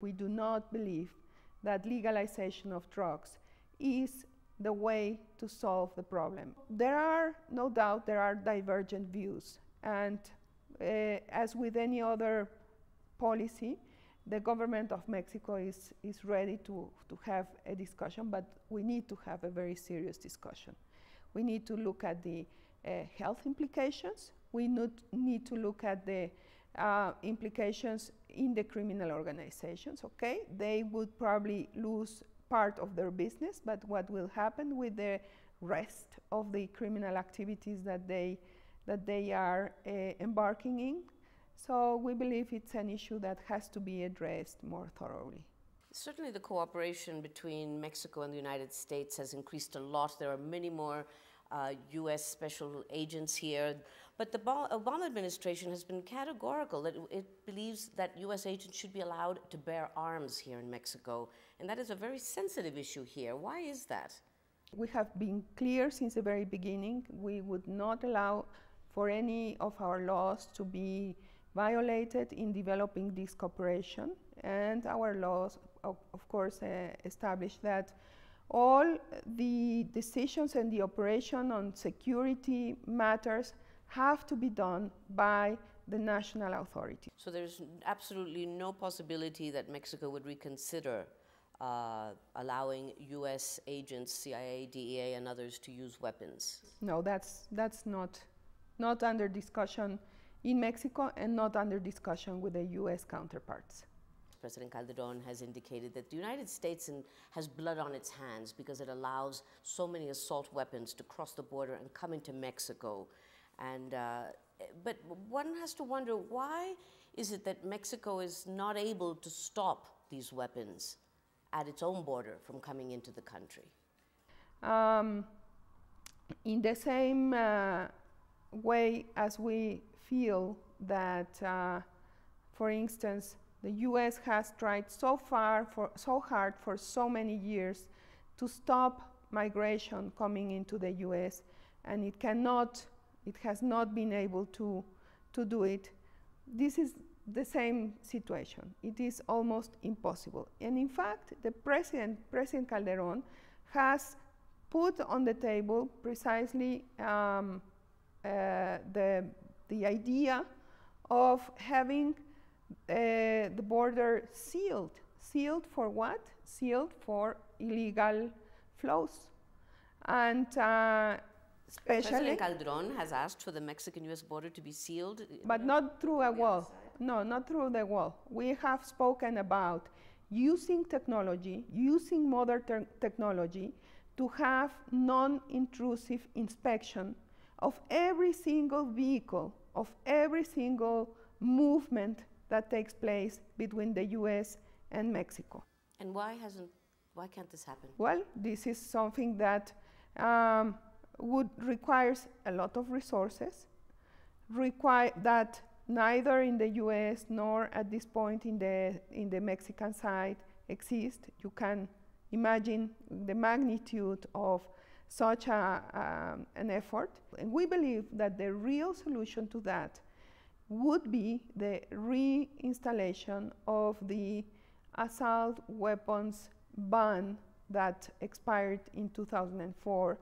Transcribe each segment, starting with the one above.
We do not believe that legalization of drugs is the way to solve the problem. There are, no doubt, there are divergent views, and as with any other policy, the government of Mexico is ready to have a discussion, but we need to have a very serious discussion. We need to look at the health implications. We need to look at the implications in the criminal organizations, okay? They would probably lose part of their business, but what will happen with the rest of the criminal activities that they are embarking in? So we believe it's an issue that has to be addressed more thoroughly. Certainly the cooperation between Mexico and the United States has increased a lot. There are many more U.S. special agents here. But the Obama administration has been categorical that it believes that U.S. agents should be allowed to bear arms here in Mexico. And that is a very sensitive issue here. Why is that? We have been clear since the very beginning. We would not allow for any of our laws to be violated in developing this cooperation. And our laws, of course, establish that all the decisions and the operation on security matters have to be done by the national authority. So there's absolutely no possibility that Mexico would reconsider allowing U.S. agents, CIA, DEA, and others to use weapons? No, that's not under discussion in Mexico and not under discussion with the U.S. counterparts. President Calderon has indicated that the United States has blood on its hands because it allows so many assault weapons to cross the border and come into Mexico. And, but one has to wonder, why is it that Mexico is not able to stop these weapons at its own border from coming into the country? In the same way as we feel that, for instance, the U.S. has tried so hard for so many years to stop migration coming into the U.S., and it has not been able to do it. This is the same situation. It is almost impossible. And in fact, the President Calderon has put on the table precisely the idea of having the border sealed. Sealed for what? Sealed for illegal flows. And especially... President Calderon has asked for the Mexican-U.S. border to be sealed. But not through a wall. No, not through the wall. We have spoken about using technology, using modern technology to have non-intrusive inspection of every single vehicle, of every single movement that takes place between the U.S. and Mexico. And why can't this happen? Well, this is something that requires a lot of resources, that neither in the U.S. nor at this point in the Mexican side exist. You can imagine the magnitude of such an effort. And we believe that the real solution to that would be the reinstallation of the assault weapons ban that expired in 2004.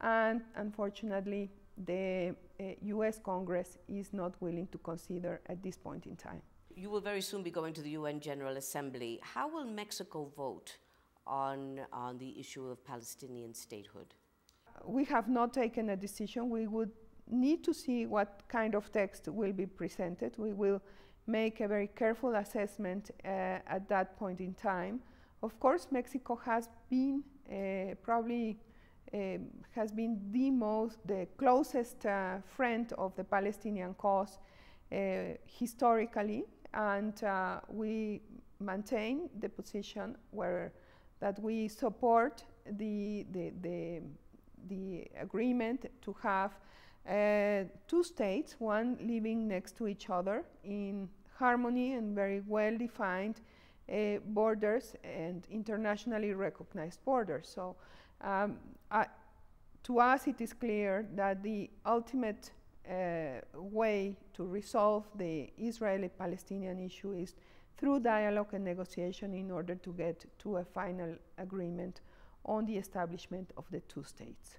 And unfortunately, the U.S. Congress is not willing to consider at this point in time. You will very soon be going to the UN General Assembly. How will Mexico vote on the issue of Palestinian statehood? We have not taken a decision. We would need to see what kind of text will be presented. We will make a very careful assessment at that point in time. Of course, Mexico has been the closest friend of the Palestinian cause historically, and we maintain the position that we support the agreement to have two states, one living next to each other in harmony and very well-defined borders and internationally recognized borders. So to us it is clear that the ultimate way to resolve the Israeli-Palestinian issue is through dialogue and negotiation in order to get to a final agreement on the establishment of the two states.